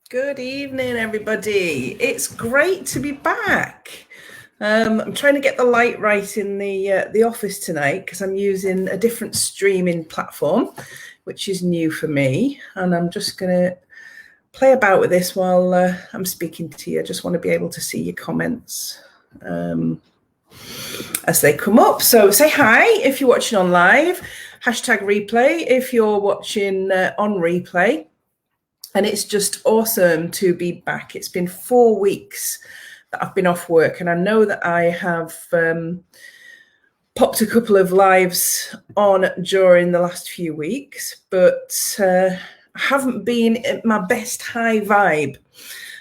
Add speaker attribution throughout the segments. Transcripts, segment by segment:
Speaker 1: Good evening, everybody. It's great to be back. I'm trying to get the light right in the office tonight because I'm using a different streaming platform, which is new for me. And I'm just going to play about with this while I'm speaking to you. I just want to be able to see your comments as they come up. So say hi if you're watching on live, hashtag replay if you're watching on replay. And it's just awesome to be back. It's been 4 weeks that I've been off work, and I know that I have popped a couple of lives on during the last few weeks, but I haven't been at my best high vibe,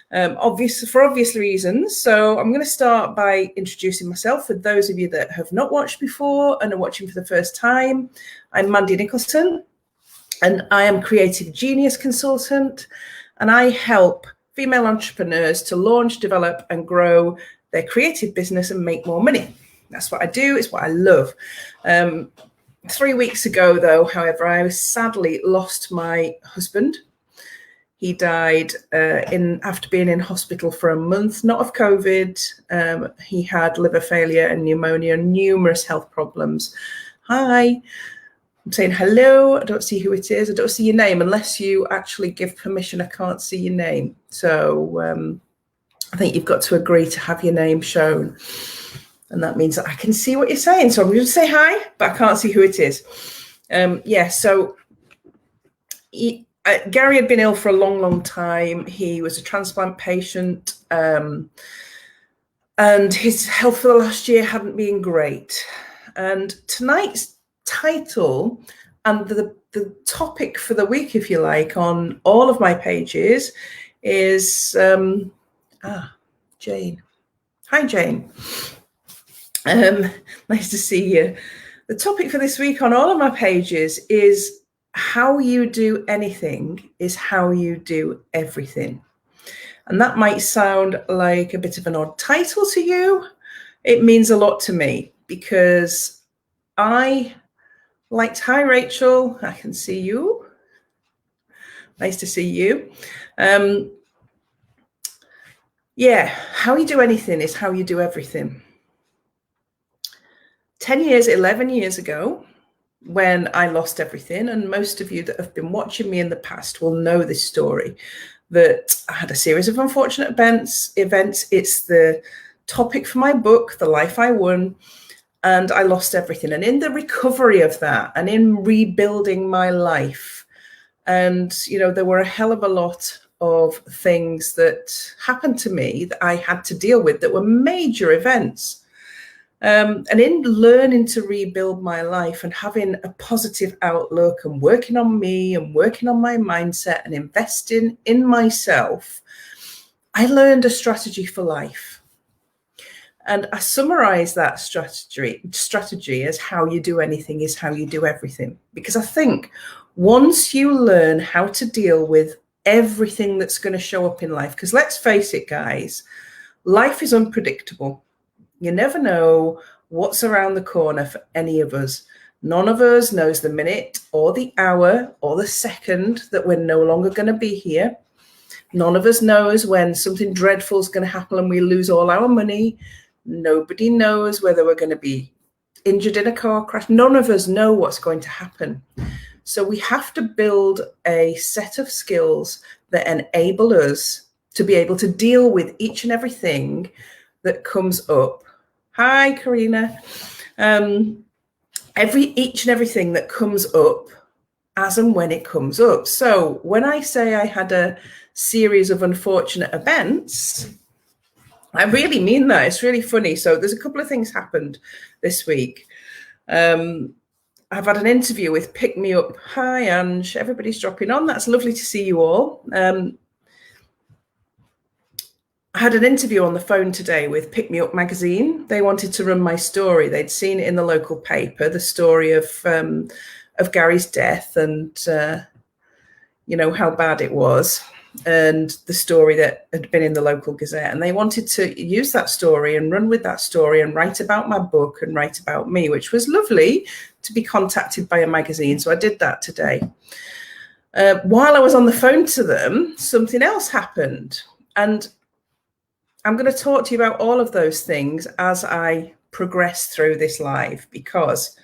Speaker 1: for obvious reasons. So I'm going to start by introducing myself for those of you that have not watched before and are watching for the first time. I'm Mandy Nicholson, and I am Creative Genius Consultant, and I help female entrepreneurs to launch, develop, and grow their creative business and make more money. That's what I do. It's what I love. 3 weeks ago, though, however, I sadly lost my husband. He died after being in hospital for a month, not of COVID. He had liver failure and pneumonia and numerous health problems. Hi. I'm saying hello. I don't see who it is. I don't see your name unless you actually give permission. I can't see your name. So I think you've got to agree to have your name shown. And that means that I can see what you're saying. So I'm going to say hi, but I can't see who it is. So Gary had been ill for a long, long time. He was a transplant patient. And his health for the last year hadn't been great. And tonight's title and the topic for the week, if you like, on all of my pages is Jane. Hi, Jane. Nice to see you. The topic for this week on all of my pages is how you do anything is how you do everything. And that might sound like a bit of an odd title to you. It means a lot to me because hi, Rachel. I can see you. Nice to see you. How you do anything is how you do everything. 11 years ago, when I lost everything, and most of you that have been watching me in the past will know this story, that I had a series of unfortunate events. It's the topic for my book, The Life I Won. And I lost everything. And in the recovery of that and in rebuilding my life, and, there were a hell of a lot of things that happened to me that I had to deal with that were major events. And in learning to rebuild my life and having a positive outlook and working on me and working on my mindset and investing in myself, I learned a strategy for life. And I summarize that strategy as how you do anything is how you do everything. Because I think once you learn how to deal with everything that's going to show up in life, because let's face it, guys, life is unpredictable. You never know what's around the corner for any of us. None of us knows the minute or the hour or the second that we're no longer going to be here. None of us knows when something dreadful is going to happen and we lose all our money. Nobody knows whether we're going to be injured in a car crash. None of us know what's going to happen. So we have to build a set of skills that enable us to be able to deal with each and everything that comes up. Hi, Karina. Each and everything that comes up as and when it comes up. So when I say I had a series of unfortunate events, I really mean that. It's really funny. So there's a couple of things happened this week. I've had an interview with Pick Me Up. Hi, Ange. Everybody's dropping on. That's lovely to see you all. I had an interview on the phone today with Pick Me Up magazine. They wanted to run my story. They'd seen it in the local paper, the story of Gary's death and, how bad it was. And the story that had been in the local Gazette, and they wanted to use that story and run with that story and write about my book and write about me, which was lovely to be contacted by a magazine. So I did that today. While I was on the phone to them, something else happened. And I'm going to talk to you about all of those things as I progress through this live, because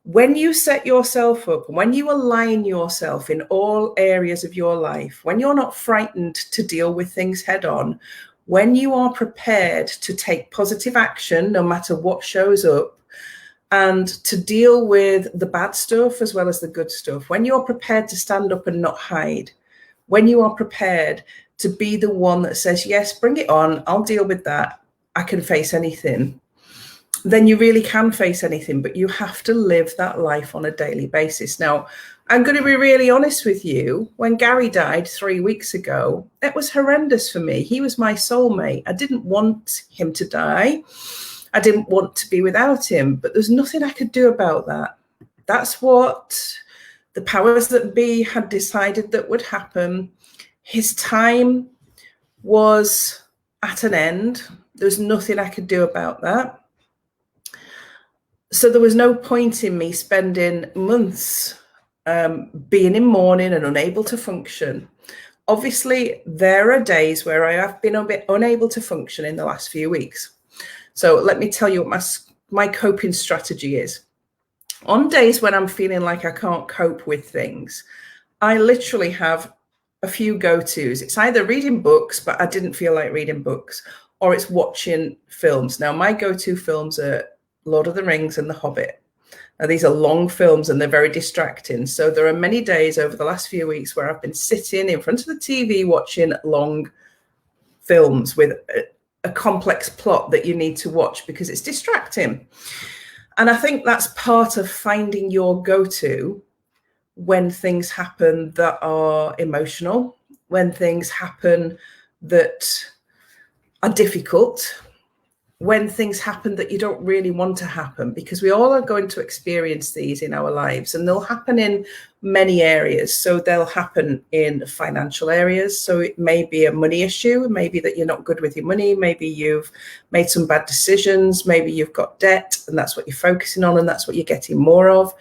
Speaker 1: when you set yourself up, when you align yourself in all areas of your life, when you're not frightened to deal with things head on, when you are prepared to take positive action, no matter what shows up, and to deal with the bad stuff as well as the good stuff, when you're prepared to stand up and not hide, when you are prepared to be the one that says, yes, bring it on, I'll deal with that, I can face anything, then you really can face anything, but you have to live that life on a daily basis. Now, I'm going to be really honest with you. When Gary died 3 weeks ago, it was horrendous for me. He was my soulmate. I didn't want him to die. I didn't want to be without him, but there's nothing I could do about that. That's what the powers that be had decided that would happen. His time was at an end. There's nothing I could do about that. So there was no point in me spending months being in mourning and unable to function. Obviously, there are days where I have been a bit unable to function in the last few weeks. So let me tell you what my coping strategy is. On days when I'm feeling like I can't cope with things, I literally have a few go-tos. It's either reading books, but I didn't feel like reading books, or it's watching films. Now, my go-to films are Lord of the Rings and The Hobbit. Now, these are long films and they're very distracting. So there are many days over the last few weeks where I've been sitting in front of the TV watching long films with a complex plot that you need to watch because it's distracting. And I think that's part of finding your go-to when things happen that are emotional, when things happen that are difficult, when things happen that you don't really want to happen, because we all are going to experience these in our lives, and they'll happen in many areas. So they'll happen in financial areas. So it may be a money issue, maybe that you're not good with your money, maybe you've made some bad decisions, maybe you've got debt and that's what you're focusing on and that's what you're getting more of.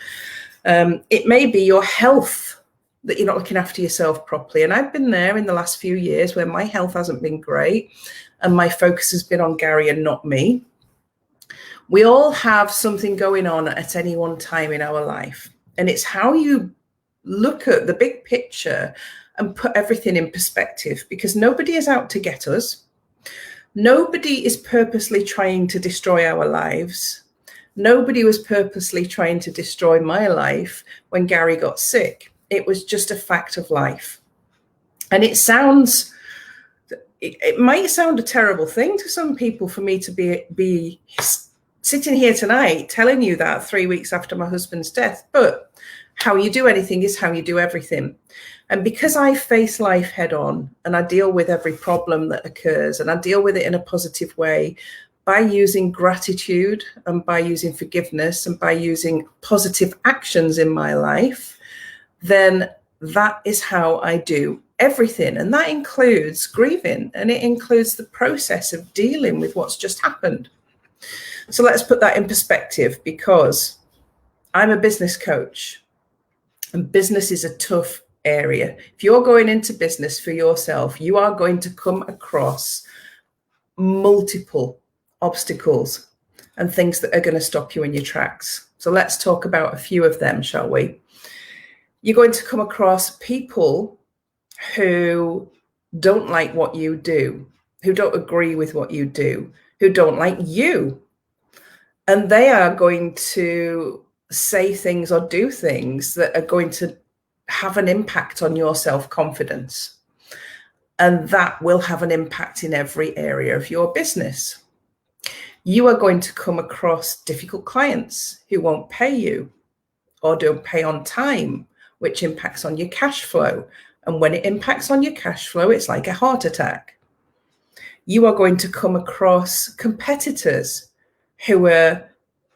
Speaker 1: It may be your health, that you're not looking after yourself properly. And I've been there in the last few years where my health hasn't been great and my focus has been on Gary and not me. We all have something going on at any one time in our life. And it's how you look at the big picture and put everything in perspective, because nobody is out to get us. Nobody is purposely trying to destroy our lives. Nobody was purposely trying to destroy my life when Gary got sick. It was just a fact of life. And it might sound a terrible thing to some people for me to be sitting here tonight telling you that 3 weeks after my husband's death, but how you do anything is how you do everything. And because I face life head on and I deal with every problem that occurs and I deal with it in a positive way by using gratitude and by using forgiveness and by using positive actions in my life, then that is how I do everything. And that includes grieving, and it includes the process of dealing with what's just happened. So let's put that in perspective, because I'm a business coach and business is a tough area. If you're going into business for yourself, you are going to come across multiple obstacles and things that are going to stop you in your tracks. So let's talk about a few of them, shall we? You're going to come across people who don't like what you do, who don't agree with what you do, who don't like you. And they are going to say things or do things that are going to have an impact on your self-confidence. And that will have an impact in every area of your business. You are going to come across difficult clients who won't pay you or don't pay on time, which impacts on your cash flow. And when it impacts on your cash flow, it's like a heart attack. You are going to come across competitors who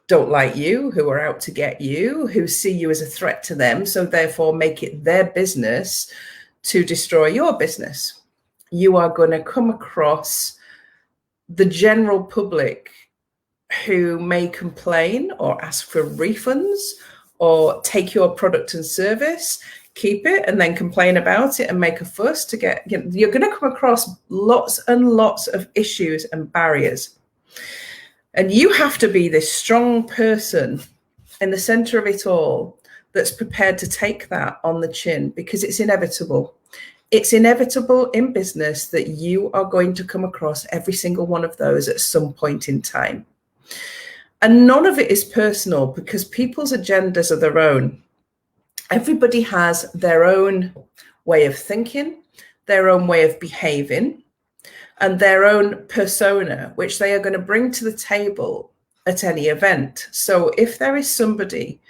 Speaker 1: don't like you, who are out to get you, who see you as a threat to them, so therefore make it their business to destroy your business. You are going to come across the general public who may complain or ask for refunds or take your product and service, keep it and then complain about it and make a fuss to get, you're going to come across lots and lots of issues and barriers. And you have to be this strong person in the center of it all that's prepared to take that on the chin, because it's inevitable. It's inevitable in business that you are going to come across every single one of those at some point in time. And none of it is personal, because people's agendas are their own. Everybody has their own way of thinking, their own way of behaving, and their own persona, which they are going to bring to the table at any event. So if there is somebody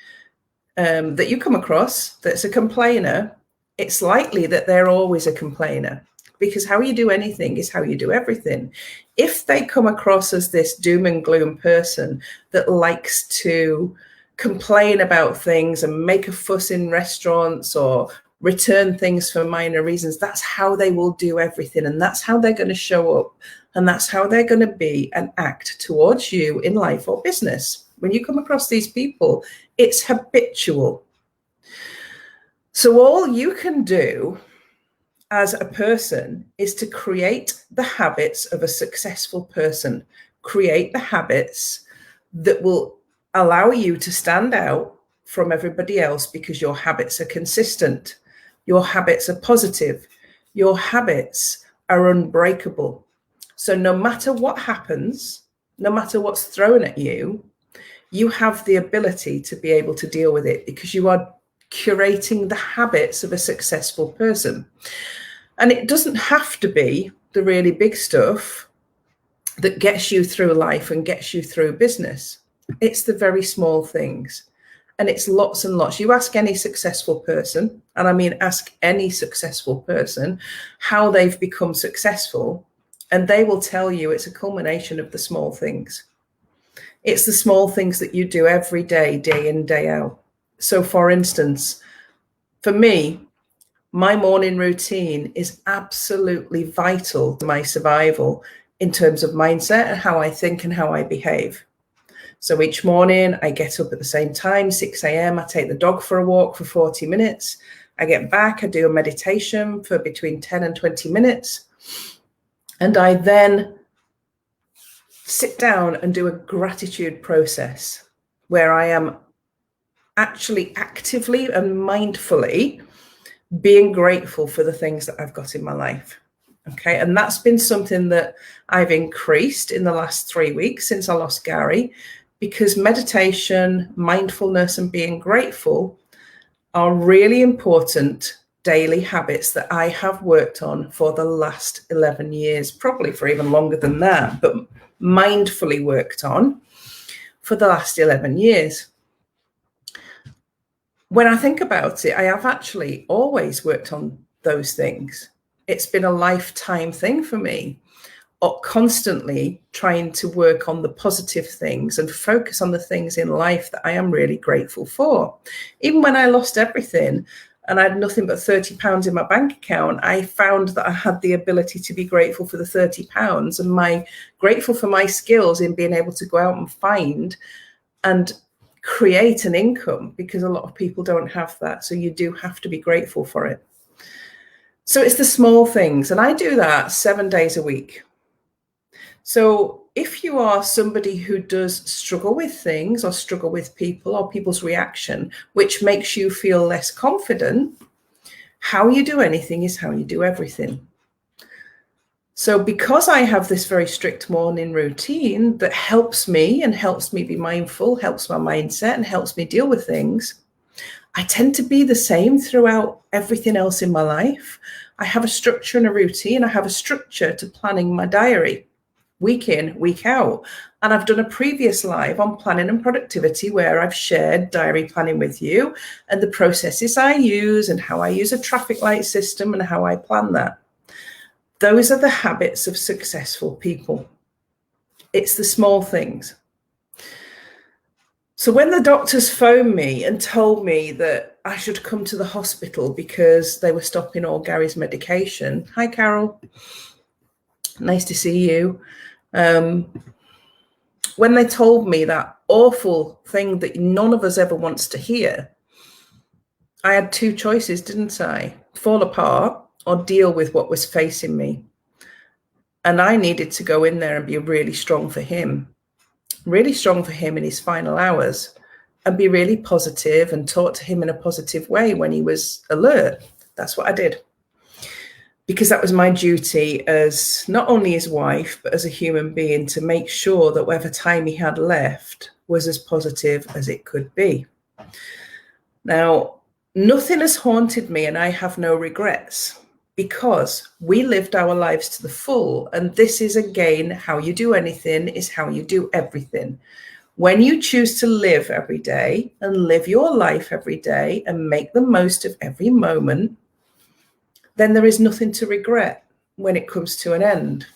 Speaker 1: that you come across that's a complainer, it's likely that they're always a complainer, because how you do anything is how you do everything. If they come across as this doom and gloom person that likes to complain about things and make a fuss in restaurants or return things for minor reasons, that's how they will do everything. And that's how they're going to show up. And that's how they're going to be and act towards you in life or business. When you come across these people, it's habitual. So all you can do as a person is to create the habits of a successful person. Create the habits that will allow you to stand out from everybody else, because your habits are consistent. Your habits are positive. Your habits are unbreakable. So no matter what happens, no matter what's thrown at you, you have the ability to be able to deal with it, because you are curating the habits of a successful person. And it doesn't have to be the really big stuff that gets you through life and gets you through business. It's the very small things. And it's lots and lots. You ask any successful person, and I mean ask any successful person, how they've become successful, and they will tell you it's a culmination of the small things. It's the small things that you do every day, day in, day out. So for instance, for me, my morning routine is absolutely vital to my survival in terms of mindset and how I think and how I behave. So each morning I get up at the same time, 6 a.m. I take the dog for a walk for 40 minutes. I get back, I do a meditation for between 10 and 20 minutes. And I then sit down and do a gratitude process where I am actually actively and mindfully being grateful for the things that I've got in my life. Okay. And that's been something that I've increased in the last 3 weeks since I lost Gary, because meditation, mindfulness, and being grateful are really important daily habits that I have worked on for the last 11 years, probably for even longer than that, but mindfully worked on for the last 11 years. When I think about it, I have actually always worked on those things. It's been a lifetime thing for me, or constantly trying to work on the positive things and focus on the things in life that I am really grateful for. Even when I lost everything and I had nothing but £30 in my bank account, I found that I had the ability to be grateful for the £30 and grateful for my skills in being able to go out and find and create an income, because a lot of people don't have that. So you do have to be grateful for it. So it's the small things. And I do that 7 days a week. So if you are somebody who does struggle with things or struggle with people or people's reaction, which makes you feel less confident, how you do anything is how you do everything. So because I have this very strict morning routine that helps me be mindful, helps my mindset, and helps me deal with things, I tend to be the same throughout everything else in my life. I have a structure and a routine. I have a structure to planning my diary, week in, week out. And I've done a previous live on planning and productivity where I've shared diary planning with you and the processes I use and how I use a traffic light system and how I plan that. Those are the habits of successful people. It's the small things. So when the doctors phoned me and told me that I should come to the hospital because they were stopping all Gary's medication. Hi, Carol. Nice to see you. When they told me that awful thing that none of us ever wants to hear, I had two choices, didn't I? Fall apart or deal with what was facing me. And I needed to go in there and be really strong for him in his final hours, and be really positive and talk to him in a positive way when he was alert. That's what I did. Because that was my duty as not only his wife, but as a human being, to make sure that whatever time he had left was as positive as it could be. Now, nothing has haunted me, and I have no regrets, because we lived our lives to the full. And this is, again, how you do anything is how you do everything. When you choose to live every day and live your life every day and make the most of every moment, then there is nothing to regret when it comes to an end.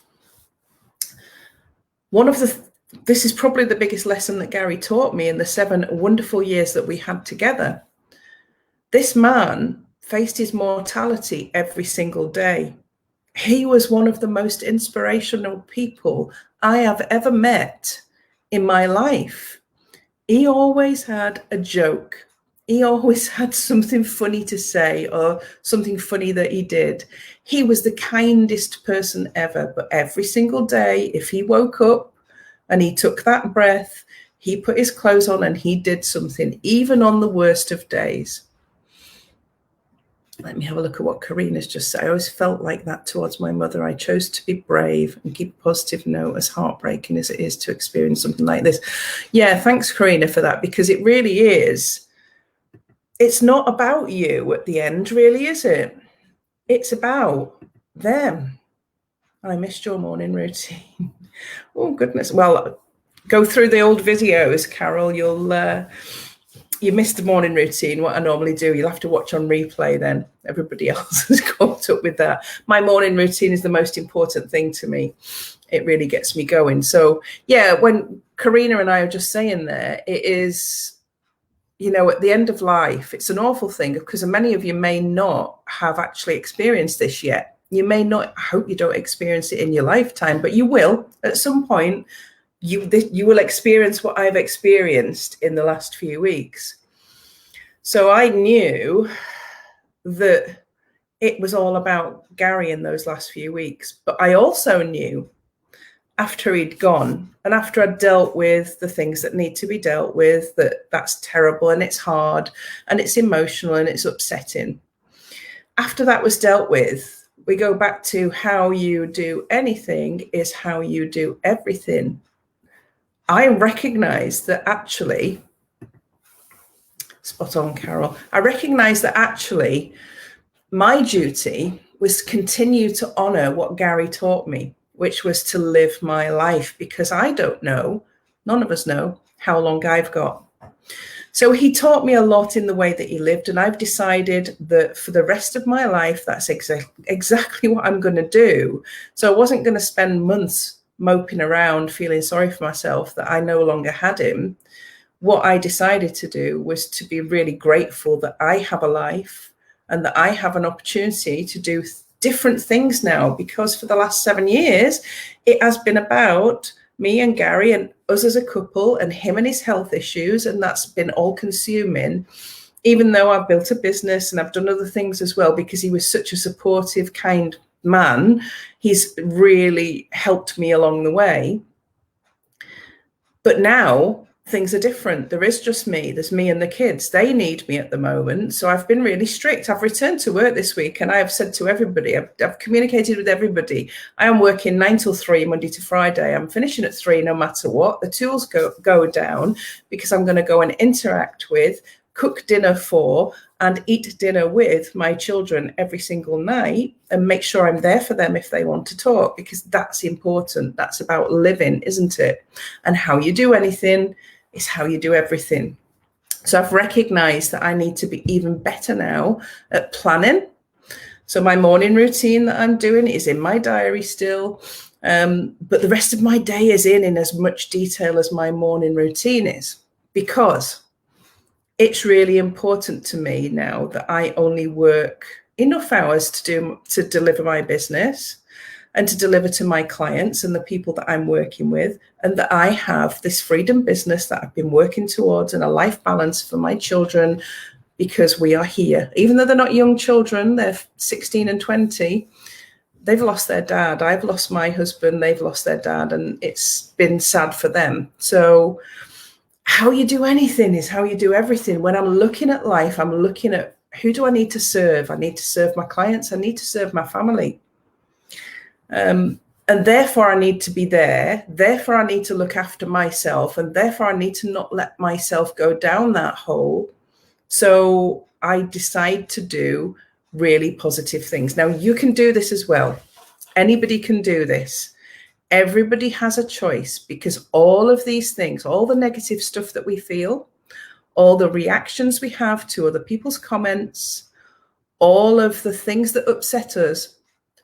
Speaker 1: This is probably the biggest lesson that Gary taught me in the 7 wonderful years that we had together. This man faced his mortality every single day. He was one of the most inspirational people I have ever met in my life. He always had a joke. He always had something funny to say or something funny that he did. He was the kindest person ever, but every single day, if he woke up and he took that breath, he put his clothes on and he did something, even on the worst of days. Let me have a look at what Karina's just said. I always felt like that towards my mother. I chose to be brave and keep a positive note, as heartbreaking as it is to experience something like this. Yeah, thanks, Karina, for that, because it really is. It's not about you at the end, really, is it? It's about them. I missed your morning routine. Oh, goodness. Well, go through the old videos, Carol. You missed the morning routine, what I normally do. You'll have to watch on replay then. Everybody else has caught up with that. My morning routine is the most important thing to me. It really gets me going. So, yeah, when Karina and I are just saying there, it is, at the end of life, it's an awful thing, because many of you may not have actually experienced this yet. You may not, I hope you don't experience it in your lifetime, but you will at some point. You will experience what I've experienced in the last few weeks. So I knew that it was all about Gary in those last few weeks. But I also knew, after he'd gone and after I'd dealt with the things that need to be dealt with, that's terrible and it's hard and it's emotional and it's upsetting. After that was dealt with, we go back to how you do anything is how you do everything. I recognize that actually, spot on, Carol. I recognize that actually my duty was to continue to honor what Gary taught me, which was to live my life, because I don't know, none of us know how long I've got. So he taught me a lot in the way that he lived, and I've decided that for the rest of my life, that's exactly what I'm going to do. So I wasn't going to spend months moping around feeling sorry for myself that I no longer had him. What I decided to do was to be really grateful that I have a life and that I have an opportunity to do different things now, because for the last 7 years, it has been about me and Gary and us as a couple and him and his health issues. And that's been all consuming, even though I've built a business and I've done other things as well, because he was such a supportive, kind man. He's really helped me along the way. But now things are different. There is just me. There's me and the kids. They need me at the moment. So I've been really strict. I've returned to work this week and I have said to everybody, I've communicated with everybody, I am working 9 till 3, Monday to Friday. I'm finishing at 3 no matter what. The tools go down, because I'm going to go and interact with, cook dinner for, and eat dinner with my children every single night, and make sure I'm there for them if they want to talk, because that's important. That's about living, isn't it? And how you do anything is how you do everything. So I've recognized that I need to be even better now at planning. So my morning routine that I'm doing is in my diary still, but the rest of my day is in as much detail as my morning routine is, because it's really important to me now that I only work enough hours to deliver my business and to deliver to my clients and the people that I'm working with, and that I have this freedom business that I've been working towards, and a life balance for my children, because we are here. Even though they're not young children, they're 16 and 20, they've lost their dad. I've lost my husband, they've lost their dad, and it's been sad for them. So how you do anything is how you do everything. When I'm looking at life, I'm looking at, who do I need to serve? I need to serve my clients. I need to serve my family. And therefore I need to be there. Therefore I need to look after myself. And therefore I need to not let myself go down that hole. So I decide to do really positive things. Now you can do this as well. Anybody can do this. Everybody has a choice, because all of these things, all the negative stuff that we feel, all the reactions we have to other people's comments, all of the things that upset us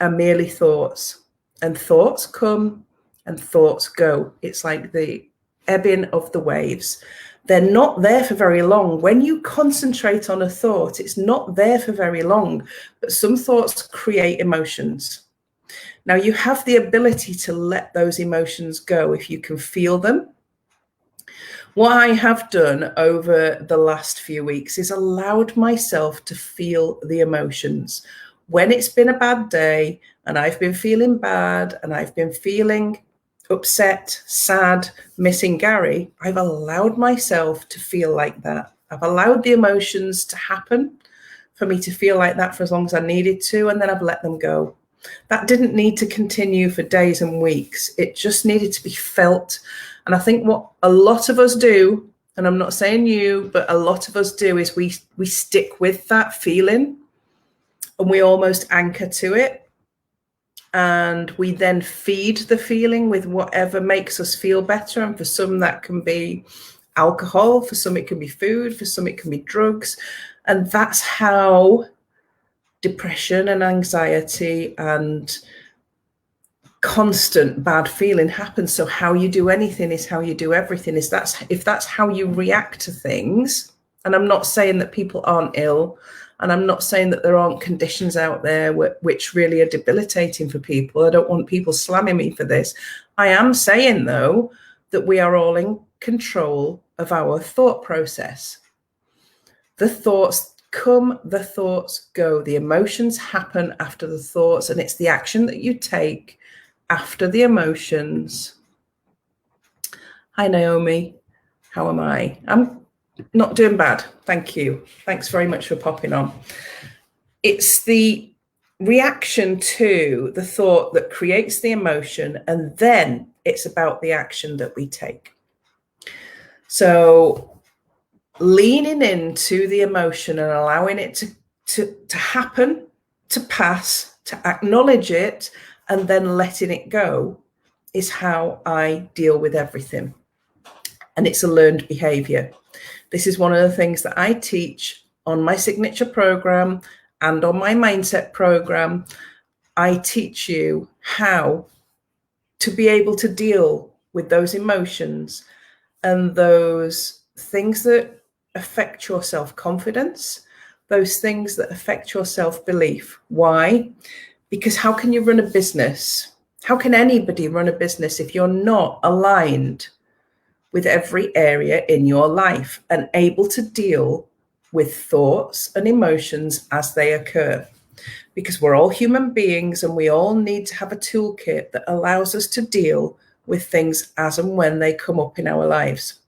Speaker 1: are merely thoughts. And thoughts come and thoughts go. It's like the ebbing of the waves. They're not there for very long. When you concentrate on a thought, it's not there for very long, but some thoughts create emotions. Now you have the ability to let those emotions go if you can feel them. What I have done over the last few weeks is allowed myself to feel the emotions. When it's been a bad day and I've been feeling bad and I've been feeling upset, sad, missing Gary, I've allowed myself to feel like that. I've allowed the emotions to happen for me to feel like that for as long as I needed to, and then I've let them go. That didn't need to continue for days and weeks. It just needed to be felt. And I think what a lot of us do, and I'm not saying you, but a lot of us do, is we stick with that feeling and we almost anchor to it. And we then feed the feeling with whatever makes us feel better. And for some, that can be alcohol. For some, it can be food. For some, it can be drugs. And that's how depression and anxiety and constant bad feeling happens. So how you do anything is how you do everything. If that's how you react to things, and I'm not saying that people aren't ill, and I'm not saying that there aren't conditions out there which really are debilitating for people. I don't want people slamming me for this. I am saying, though, that we are all in control of our thought process. The thoughts come, the thoughts go. The emotions happen after the thoughts, and it's the action that you take after the emotions. Hi, Naomi. How am I? I'm not doing bad. Thank you. Thanks very much for popping on. It's the reaction to the thought that creates the emotion, and then it's about the action that we take. So leaning into the emotion and allowing it to happen, to pass, to acknowledge it, and then letting it go is how I deal with everything. And it's a learned behavior. This is one of the things that I teach on my signature program and on my mindset program. I teach you how to be able to deal with those emotions and those things that affect your self-confidence, those things that affect your self-belief. Why? Because how can you run a business? How can anybody run a business if you're not aligned with every area in your life and able to deal with thoughts and emotions as they occur? Because we're all human beings and we all need to have a toolkit that allows us to deal with things as and when they come up in our lives.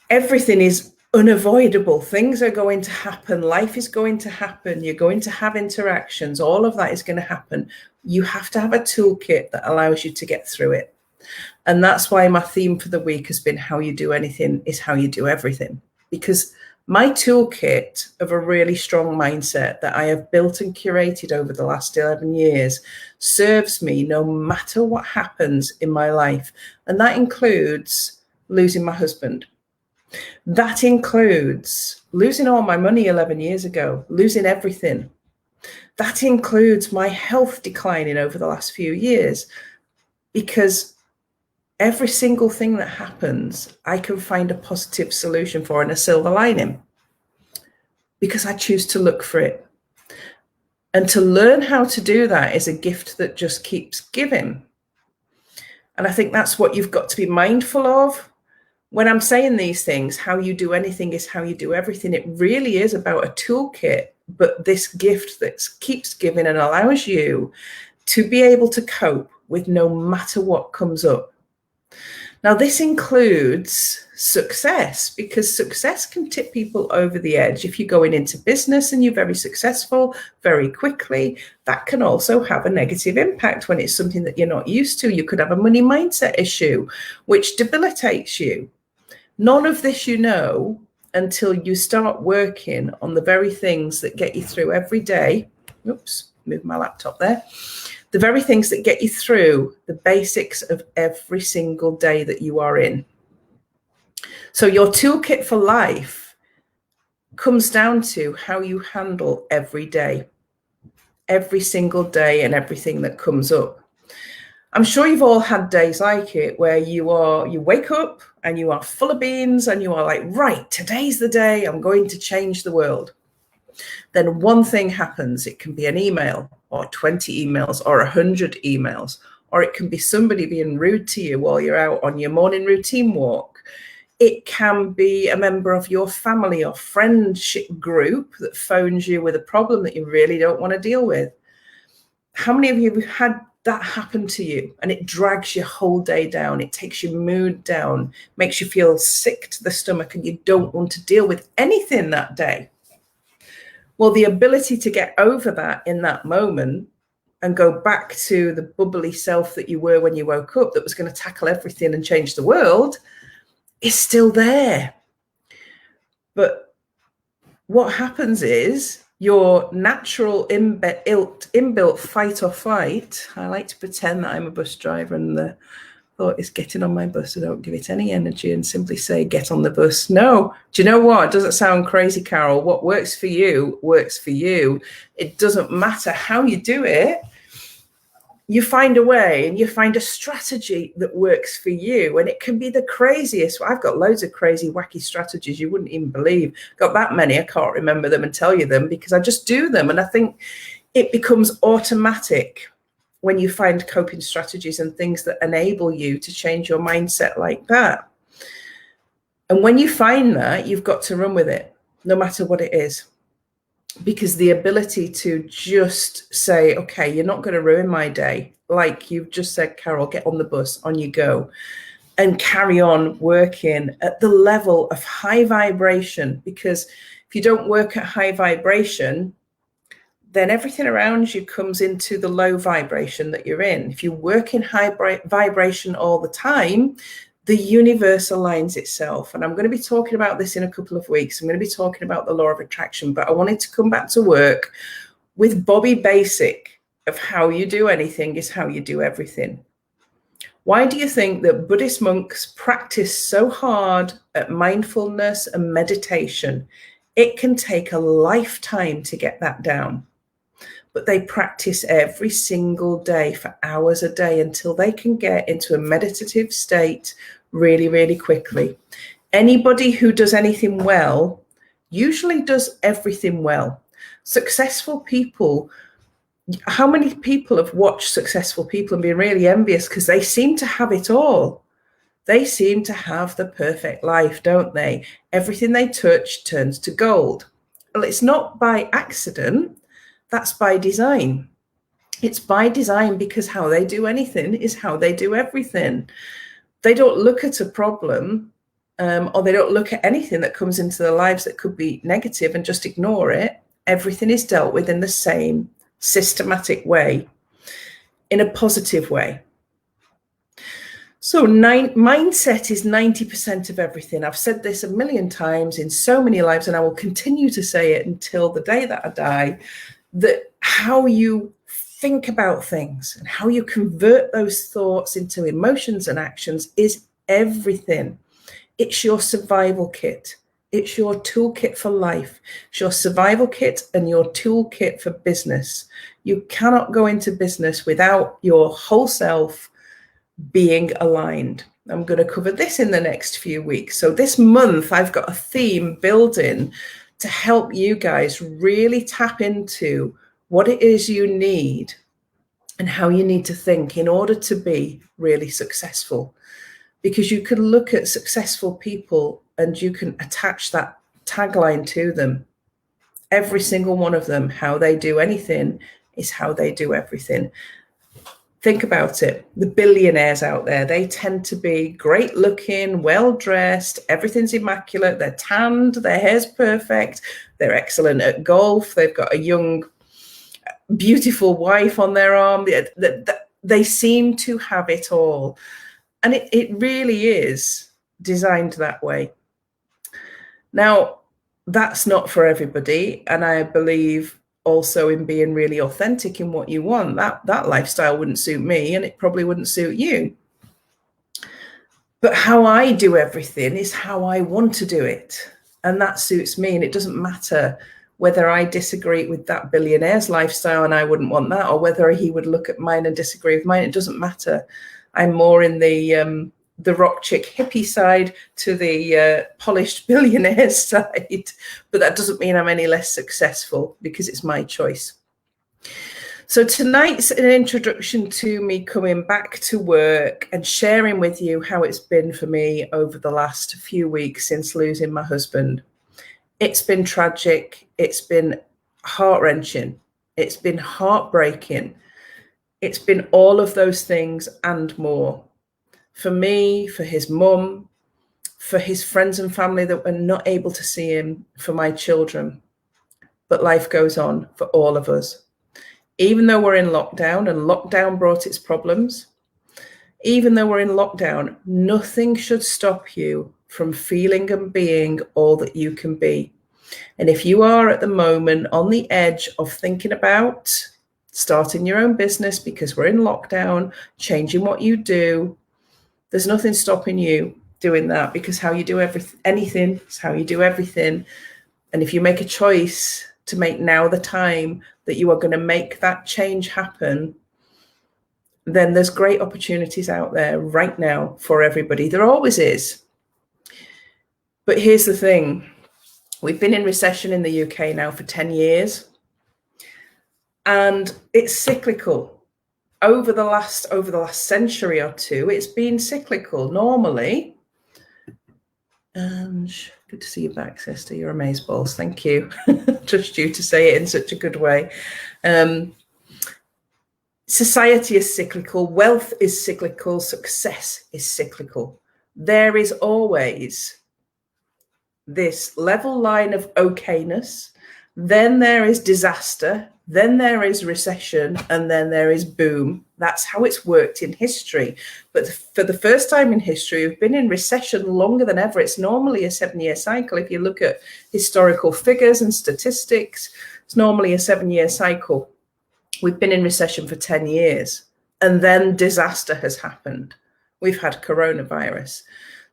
Speaker 1: Everything is unavoidable. Things are going to happen. Life is going to happen. You're going to have interactions. All of that is going to happen. You have to have a toolkit that allows you to get through it. And that's why my theme for the week has been how you do anything is how you do everything. Because my toolkit of a really strong mindset that I have built and curated over the last 11 years serves me no matter what happens in my life. And that includes losing my husband. That includes losing all my money 11 years ago, losing everything. That includes my health declining over the last few years, because every single thing that happens, I can find a positive solution for and a silver lining, because I choose to look for it. And to learn how to do that is a gift that just keeps giving. And I think that's what you've got to be mindful of When I'm saying these things, how you do anything is how you do everything. It really is about a toolkit, but this gift that keeps giving and allows you to be able to cope with no matter what comes up. Now, this includes success, because success can tip people over the edge. If you're going into business and you're very successful very quickly, that can also have a negative impact when it's something that you're not used to. You could have a money mindset issue, which debilitates you. None of this you know until you start working on the very things that get you through every day. Oops, move my laptop there. The very things that get you through the basics of every single day that you are in. So your toolkit for life comes down to how you handle every day, every single day, and everything that comes up. I'm sure you've all had days like it where you wake up and you are full of beans and you are like, right, today's the day I'm going to change the world. Then one thing happens. It can be an email or 20 emails or 100 emails, or it can be somebody being rude to you while you're out on your morning routine walk. It can be a member of your family or friendship group that phones you with a problem that you really don't want to deal with. How many of you have had that happen to you and it drags your whole day down? It takes your mood down, makes you feel sick to the stomach, and you don't want to deal with anything that day. Well, the ability to get over that in that moment and go back to the bubbly self that you were when you woke up, that was going to tackle everything and change the world, is still there. But what happens is your natural inbuilt fight or flight. I like to pretend that I'm a bus driver and the thought is getting on my bus. I don't give it any energy and simply say, get on the bus. No. Do you know what? It doesn't sound crazy, Carol. What works for you works for you. It doesn't matter how you do it. You find a way and you find a strategy that works for you. And it can be the craziest. I've got loads of crazy, wacky strategies you wouldn't even believe. Got that many, I can't remember them and tell you them because I just do them. And I think it becomes automatic when you find coping strategies and things that enable you to change your mindset like that. And when you find that, you've got to run with it, no matter what it is. Because the ability to just say, okay, you're not going to ruin my day. Like you've just said, Carol, get on the bus, on you go, and carry on working at the level of high vibration. Because if you don't work at high vibration, then everything around you comes into the low vibration that you're in. If you work in high vibration all the time, the universe aligns itself. And I'm going to be talking about this in a couple of weeks. I'm going to be talking about the law of attraction, but I wanted to come back to work with Bobby Basic of how you do anything is how you do everything. Why do you think that Buddhist monks practice so hard at mindfulness and meditation? It can take a lifetime to get that down. But they practice every single day for hours a day until they can get into a meditative state really, really quickly. Anybody who does anything well usually does everything well. Successful people, how many people have watched successful people and been really envious because they seem to have it all? They seem to have the perfect life, don't they? Everything they touch turns to gold. Well, it's not by accident. That's by design. It's by design because how they do anything is how they do everything. They don't look at a problem or they don't look at anything that comes into their lives that could be negative and just ignore it. Everything is dealt with in the same systematic way, in a positive way. So mindset is 90% of everything. I've said this a million times in so many lives, and I will continue to say it until the day that I die, that how you think about things and how you convert those thoughts into emotions and actions is everything. It's your survival kit. It's your toolkit for life. It's your survival kit and your toolkit for business. You cannot go into business without your whole self being aligned. I'm going to cover this in the next few weeks. So this month, I've got a theme building to help you guys really tap into what it is you need and how you need to think in order to be really successful. because you can look at successful people and you can attach that tagline to them. Every single one of them, how they do anything is how they do everything. Think about it. The billionaires out there, they tend to be great looking, well dressed, everything's immaculate, they're tanned, their hair's perfect, they're excellent at golf, they've got a young, beautiful wife on their arm. They seem to have it all. And it really is designed that way. Now, that's not for everybody. And I believe also in being really authentic in what you want. That lifestyle wouldn't suit me, and it probably wouldn't suit you. But how I do everything is how I want to do it. And that suits me. And it doesn't matter whether I disagree with that billionaire's lifestyle and I wouldn't want that, or whether he would look at mine and disagree with mine. It doesn't matter. I'm more in the rock chick hippie side to the polished billionaire side. But that doesn't mean I'm any less successful, because it's my choice. So tonight's an introduction to me coming back to work and sharing with you how it's been for me over the last few weeks since losing my husband. It's been tragic. It's been heart-wrenching. It's been heartbreaking. It's been all of those things and more. For me, for his mum, for his friends and family that were not able to see him, for my children. But life goes on for all of us. Even though we're in lockdown, and lockdown brought its problems, even though we're in lockdown, nothing should stop you from feeling and being all that you can be. And if you are at the moment on the edge of thinking about starting your own business because we're in lockdown, changing what you do, there's nothing stopping you doing that, because how you do anything is how you do everything. And if you make a choice to make now the time that you are going to make that change happen, then there's great opportunities out there right now for everybody. There always is. But here's the thing. We've been in recession in the UK now for 10 years. And it's cyclical. Over the last century or two, it's been cyclical. Normally, and good to see you back, sister. You're amazeballs. Thank you. Trust you to say it in such a good way. Society is cyclical. Wealth is cyclical. Success is cyclical. There is always this level line of okayness. Then there is disaster. Then there is recession, and then there is boom. That's how it's worked in history. But for the first time in history, we've been in recession longer than ever. It's normally a 7-year cycle. If you look at historical figures and statistics, it's normally a 7-year cycle. We've been in recession for 10 years, and then disaster has happened. We've had coronavirus.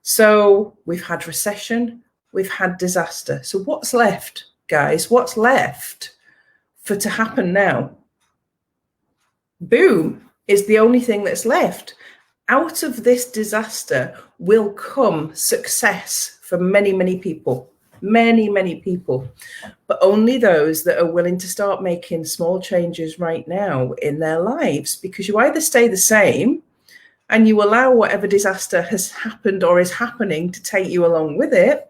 Speaker 1: So we've had recession, we've had disaster. So what's left, guys? What's left to happen now? Boom is the only thing that's left. Out of this disaster will come success for many, many people. Many, many people. But only those that are willing to start making small changes right now in their lives. Because you either stay the same and you allow whatever disaster has happened or is happening to take you along with it,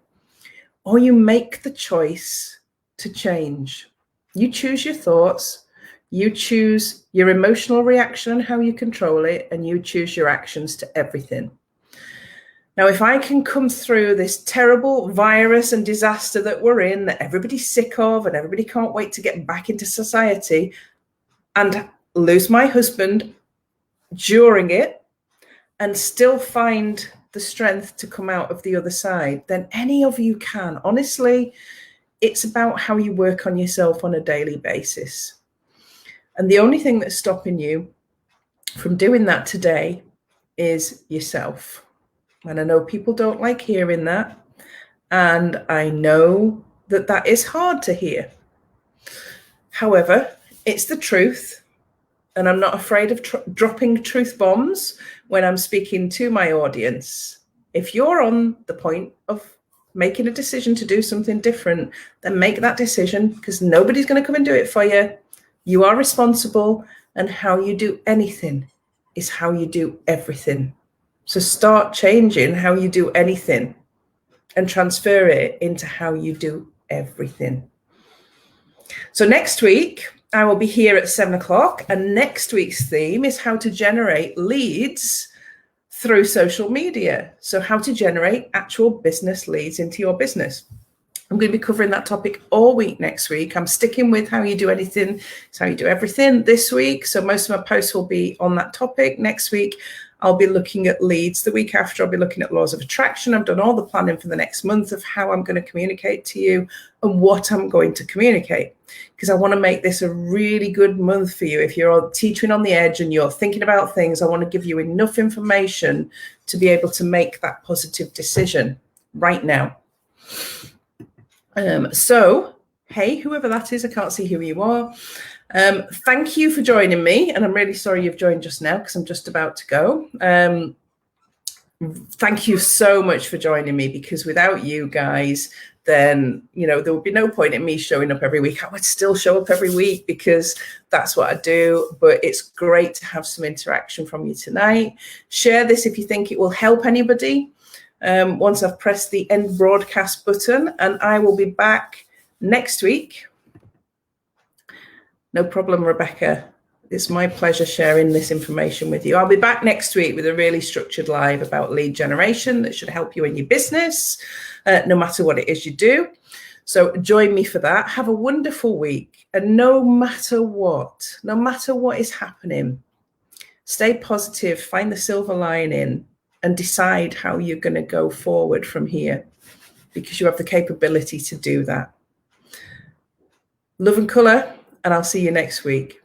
Speaker 1: or you make the choice to change. You choose your thoughts, you choose your emotional reaction and how you control it, and you choose your actions to everything. Now, if I can come through this terrible virus and disaster that we're in, that everybody's sick of and everybody can't wait to get back into society, and lose my husband during it, and still find the strength to come out of the other side, then any of you can. Honestly, it's about how you work on yourself on a daily basis. And the only thing that's stopping you from doing that today is yourself. And I know people don't like hearing that. And I know that that is hard to hear. However, it's the truth. And I'm not afraid of dropping truth bombs when I'm speaking to my audience. If you're on the point of making a decision to do something different, then make that decision, because nobody's going to come and do it for you. You are responsible, and how you do anything is how you do everything. So start changing how you do anything and transfer it into how you do everything. So next week, I will be here at 7 o'clock, and next week's theme is how to generate leads through social media. So how to generate actual business leads into your business. I'm going to be covering that topic all week next week. I'm sticking with how you do anything, it's how you do everything this week. So most of my posts will be on that topic. Next week, I'll be looking at leads. The week after, I'll be looking at laws of attraction. I've done all the planning for the next month of how I'm going to communicate to you and what I'm going to communicate, because I want to make this a really good month for you. If you're teetering on the edge and you're thinking about things, I want to give you enough information to be able to make that positive decision right now. So, hey, whoever that is, I can't see who you are. Thank you for joining me. And I'm really sorry you've joined just now because I'm just about to go. Thank you so much for joining me, because without you guys, then, you know, there would be no point in me showing up every week. I would still show up every week because that's what I do. But it's great to have some interaction from you tonight. Share this if you think it will help anybody. Once I've pressed the end broadcast button, and I will be back next week. No problem, Rebecca. It's my pleasure sharing this information with you. I'll be back next week with a really structured live about lead generation that should help you in your business, no matter what it is you do. So join me for that. Have a wonderful week. And no matter what is happening, stay positive, find the silver lining, and decide how you're going to go forward from here, because you have the capability to do that. Love and colour, and I'll see you next week.